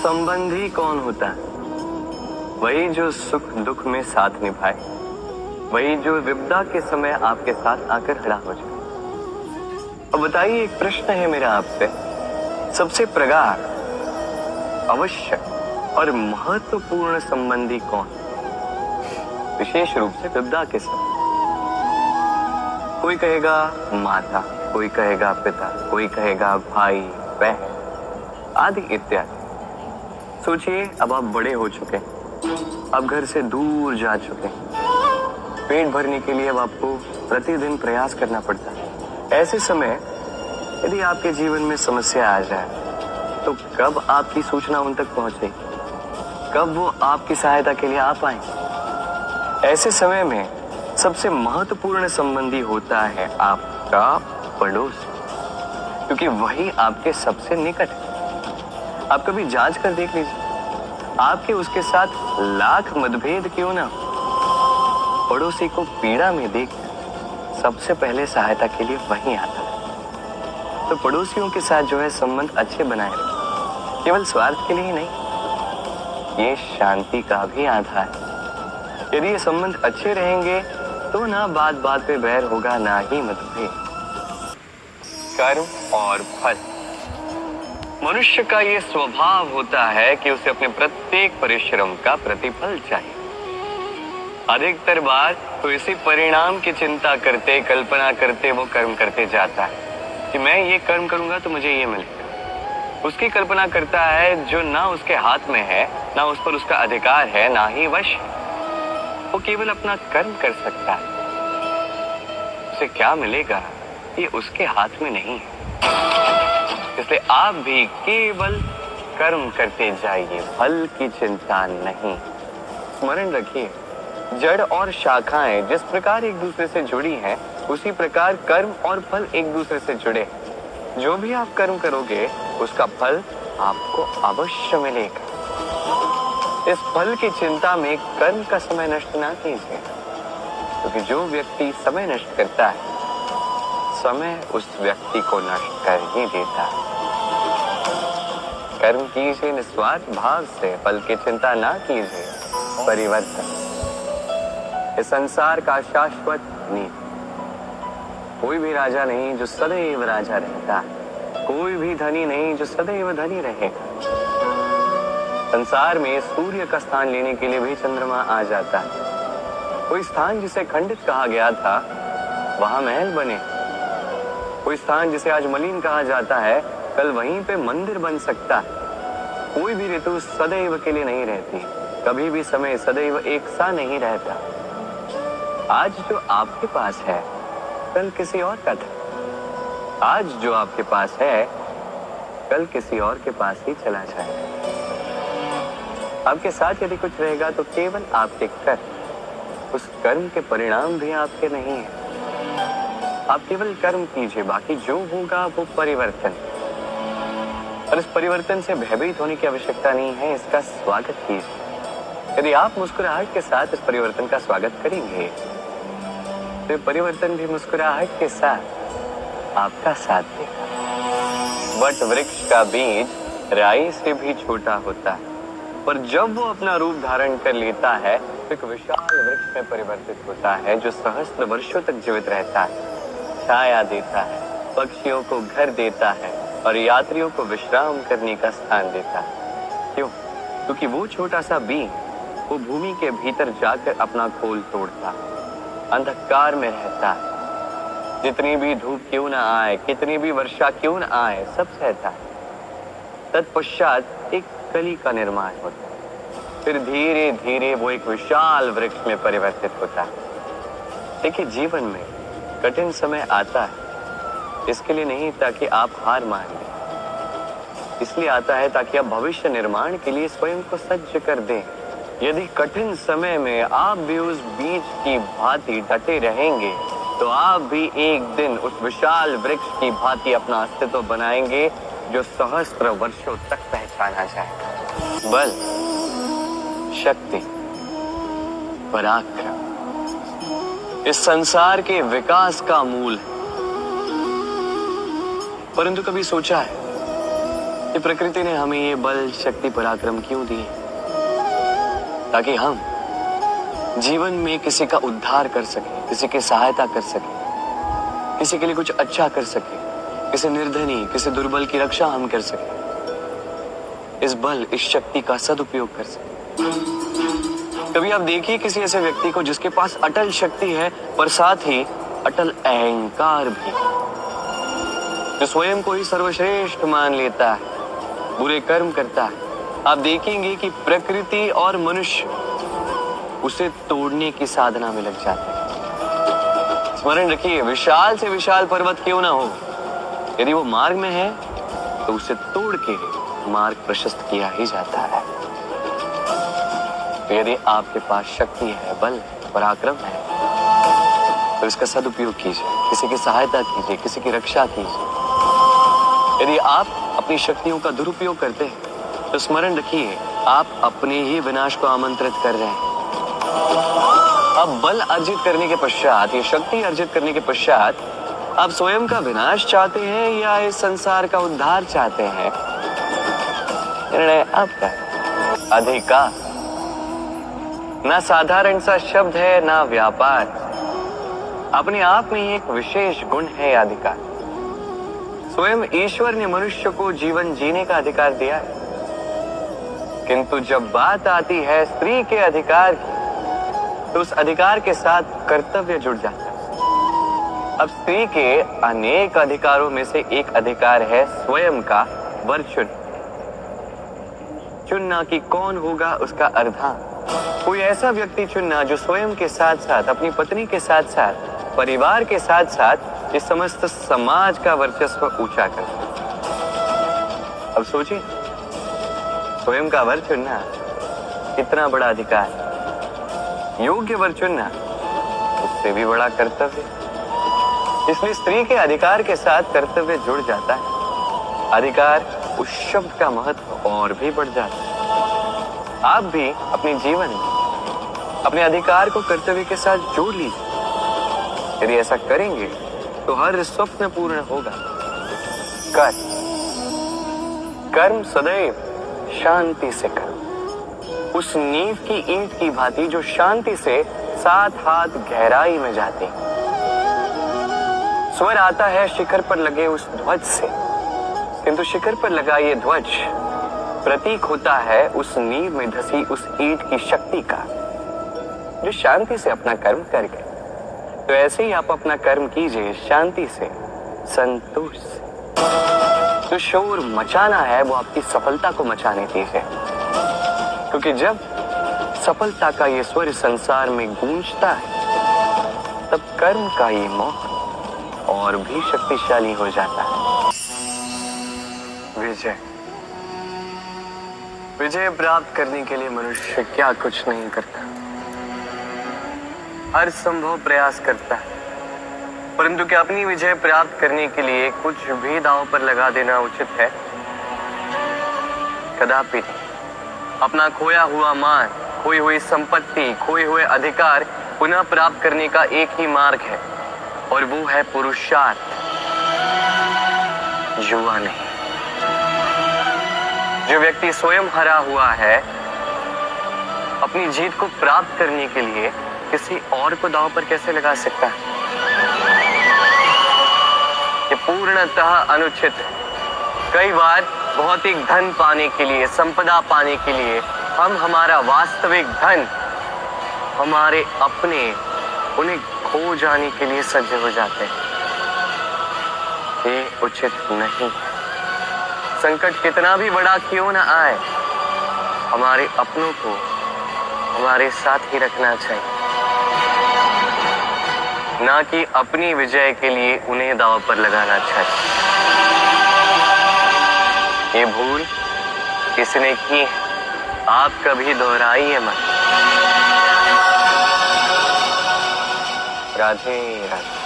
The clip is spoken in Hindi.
संबंधी कौन होता है? वही जो सुख दुख में साथ निभाए, वही जो विपदा के समय आपके साथ आकर खड़ा हो जाए। अब बताइए, एक प्रश्न है मेरा आपसे, सबसे प्रगाढ़, आवश्यक और महत्वपूर्ण संबंधी कौन? विशेष रूप से विपदा के समय। कोई कहेगा माता, कोई कहेगा पिता, कोई कहेगा भाई बहन आदि इत्यादि। सोचिए, अब आप बड़े हो चुके हैं, अब घर से दूर जा चुके हैं, पेट भरने के लिए अब आपको प्रतिदिन प्रयास करना पड़ता है। ऐसे समय यदि आपके जीवन में समस्या आ जाए तो कब आपकी सूचना उन तक पहुंचे, कब वो आपकी सहायता के लिए आ पाए? ऐसे समय में सबसे महत्वपूर्ण संबंधी होता है आपका पड़ोस, क्योंकि वही आपके सबसे निकट है। आप कभी जांच कर देख लीजिए, आपके उसके साथ लाख मतभेद क्यों ना, पड़ोसी को पीड़ा में देख सबसे पहले सहायता के लिए वही आता है। तो पड़ोसियों के साथ जो है संबंध अच्छे बनाए रखें, केवल स्वार्थ के लिए ही नहीं, ये शांति का भी आधार है। यदि ये संबंध अच्छे रहेंगे तो ना बात बात पे बैर होगा, ना ही मतभेद। कर्म और फल। मनुष्य का ये स्वभाव होता है कि उसे अपने प्रत्येक परिश्रम का प्रतिफल चाहिए। अधिकतर बार तो इसी परिणाम की चिंता करते, कल्पना करते वो कर्म करते जाता है कि मैं ये कर्म करूंगा तो मुझे ये मिलेगा। उसकी कल्पना करता है जो ना उसके हाथ में है, ना उस पर उसका अधिकार है, ना ही वश। वो केवल अपना कर्म कर सकता है, उसे क्या मिलेगा ये उसके हाथ में नहीं है। इसलिए आप भी केवल कर्म करते जाइए, फल की चिंता नहीं। स्मरण रखिए, जड़ और शाखाएं जिस प्रकार एक दूसरे से जुड़ी हैं, उसी प्रकार कर्म और फल एक दूसरे से जुड़े। जो भी आप कर्म करोगे उसका फल आपको अवश्य मिलेगा। इस फल की चिंता में कर्म का समय नष्ट ना कीजिए, क्योंकि जो व्यक्ति समय नष्ट करता है, समय उस व्यक्ति को नष्ट कर ही देता है। कर्म कीजिए निस्वार्थ भाव से, फल की चिंता ना कीजिए। परिवर्तन इस संसार का शाश्वत नीति। कोई भी राजा नहीं जो सदैव राजा रहता है, कोई भी धनी नहीं जो सदैव धनी रहेगा। संसार में सूर्य का स्थान लेने के लिए भी चंद्रमा आ जाता है। कोई स्थान जिसे खंडित कहा गया था वहां महल बने, कोई स्थान जिसे आज मलिन कहा जाता है कल वहीं पे मंदिर बन सकता है। कोई भी ऋतु सदैव के लिए नहीं रहती, कभी भी समय सदैव एक सा नहीं रहता। आज जो आपके पास है कल किसी और का था, आज जो आपके पास है कल किसी और के पास ही चला जाएगा। आपके साथ यदि कुछ रहेगा तो केवल आपके कर्म, उस कर्म के परिणाम भी आपके नहीं है। आप केवल कर्म कीजिए, बाकी जो होगा वो परिवर्तन। और इस परिवर्तन से भयभीत होने की आवश्यकता नहीं है, इसका स्वागत कीजिए। यदि आप मुस्कुराहट के साथ इस परिवर्तन का स्वागत करेंगे तो परिवर्तन भी मुस्कुराहट के साथ आपका साथ देगा। वट वृक्ष का बीज राई से भी छोटा होता है, पर जब वो अपना रूप धारण कर लेता है तो एक विशाल वृक्ष में परिवर्तित होता है, जो सहस्त्र वर्षों तक जीवित रहता है, छाया देता है, पक्षियों को घर देता है और यात्रियों को विश्राम करने का स्थान देता है। क्यों? क्योंकि वो छोटा सा बीज वो भूमि के भीतर जाकर अपना खोल तोड़ता है, अंधकार में रहता है। जितनी भी धूप क्यों ना आए, कितनी भी वर्षा क्यों ना आए, सब सहता है। तत्पश्चात एक कली का निर्माण होता है, फिर धीरे धीरे वो एक विशाल वृक्ष में परिवर्तित होता है। देखिए, जीवन में कठिन समय आता है इसके लिए नहीं ताकि आप हार मान लें, इसलिए आता है ताकि आप भविष्य निर्माण के लिए स्वयं को सज्ज कर दें। यदि कठिन समय में आप भी उस बीज की भांति डटे रहेंगे तो आप भी एक दिन उस विशाल वृक्ष की भांति अपना अस्तित्व बनाएंगे, जो सहस्त्र वर्षों तक पहचाना जाएगा। बल, शक्ति, पराक्रम इस संसार के विकास का मूल है। परंतु कभी सोचा है कि प्रकृति ने हमें ये बल, शक्ति, पराक्रम क्यों दिए? ताकि हम जीवन में किसी का उद्धार कर सके, किसी की सहायता कर सके, किसी के लिए कुछ अच्छा कर सके, किसी निर्धनी, किसी दुर्बल की रक्षा हम कर सके, इस बल, इस शक्ति का सदुपयोग कर सके। कभी आप देखिए किसी ऐसे व्यक्ति को जिसके पास अटल शक्ति है पर साथ ही अटल अहंकार भी, जो स्वयं को ही सर्वश्रेष्ठ मान लेता है, बुरे कर्म करता है, आप देखेंगे कि प्रकृति और मनुष्य उसे तोड़ने की साधना में लग जाते हैं। स्मरण रखिए, विशाल से विशाल पर्वत क्यों ना हो, यदि वो मार्ग में है तो उसे तोड़ के मार्ग प्रशस्त किया ही जाता है। तो यदि आपके पास शक्ति है, बल, पराक्रम है, तो इसका सदुपयोग कीजिए, किसी की सहायता कीजिए, किसी की रक्षा कीजिए। यदि आप अपनी शक्तियों का दुरुपयोग करते हैं तो स्मरण रखिए, आप अपने ही विनाश को आमंत्रित कर रहे हैं। अब बल अर्जित करने के पश्चात, ये शक्ति अर्जित करने के पश्चात आप स्वयं का विनाश चाहते हैं या इस संसार का उद्धार चाहते हैं, निर्णय आपका है। अधिकार ना साधारण सा शब्द है, ना व्यापार, अपने आप में एक विशेष गुण है अधिकार। स्वयं ईश्वर ने मनुष्य को जीवन जीने का अधिकार दिया है, किंतु जब बात आती है स्त्री के अधिकार की, तो उस अधिकार के साथ कर्तव्य जुड़ जाता है। अब स्त्री के अनेक अधिकारों में से एक अधिकार है स्वयं का वर चुनना कि कौन होगा उसका अर्धांग। कोई ऐसा व्यक्ति चुनना जो स्वयं के साथ साथ, अपनी पत्नी के साथ साथ, परिवार के साथ साथ इस समस्त समाज का वर्चस्व ऊंचा कर सके। अब सोचिए, स्वयं का वर चुनना कितना बड़ा अधिकार, योग्य वर चुनना उससे भी बड़ा कर्तव्य। इसलिए स्त्री के अधिकार के साथ कर्तव्य जुड़ जाता है, अधिकार उस शब्द का महत्व और भी बढ़ जाता है। आप भी अपने जीवन में अपने अधिकार को कर्तव्य के साथ जोड़ लीजिए। यदि ऐसा करेंगे तो हर स्वप्न पूर्ण होगा। कर्म सदैव शांति से करो, उस नींव की ईंट की भांति जो शांति से 7 हाथ गहराई में जाती। स्वर आता है शिखर पर लगे उस ध्वज से, किंतु शिखर पर लगा ये ध्वज प्रतीक होता है उस नींव में धसी उस ईंट की शक्ति का, जो शांति से अपना कर्म कर गए। तो ऐसे ही आप अपना कर्म कीजिए शांति से, संतोष से। जो शोर मचाना है वो आपकी सफलता को मचाने दीजिए, क्योंकि जब सफलता का ये स्वर संसार में गूंजता है तब कर्म का ये मोह और भी शक्तिशाली हो जाता है। विजय विजय प्राप्त करने के लिए मनुष्य क्या कुछ नहीं करता, हर संभव प्रयास करता है, परंतु क्या अपनी विजय प्राप्त करने के लिए कुछ भी दांव पर लगा देना उचित है? कदापि नहीं। अपना खोया हुआ मान, खोई हुई संपत्ति, खोए हुए अधिकार पुनः प्राप्त करने का एक ही मार्ग है, और वो है पुरुषार्थ, जुआ नहीं। जो व्यक्ति स्वयं हरा हुआ है, अपनी जीत को प्राप्त करने के लिए किसी और को दांव पर कैसे लगा सकता है? ये पूर्णतः अनुचित है। कई बार भौतिक धन पाने के लिए, संपदा पाने के लिए हम हमारा वास्तविक धन, हमारे अपने, उन्हें खो जाने के लिए सज्ज हो जाते हैं। ये उचित नहीं है। संकट कितना भी बड़ा क्यों ना आए, हमारे अपनों को हमारे साथ ही रखना चाहिए, ना कि अपनी विजय के लिए उन्हें दांव पर लगाना चाहिए। ये भूल किसने की है, आप कभी दोहराइए मत। राधे राधे।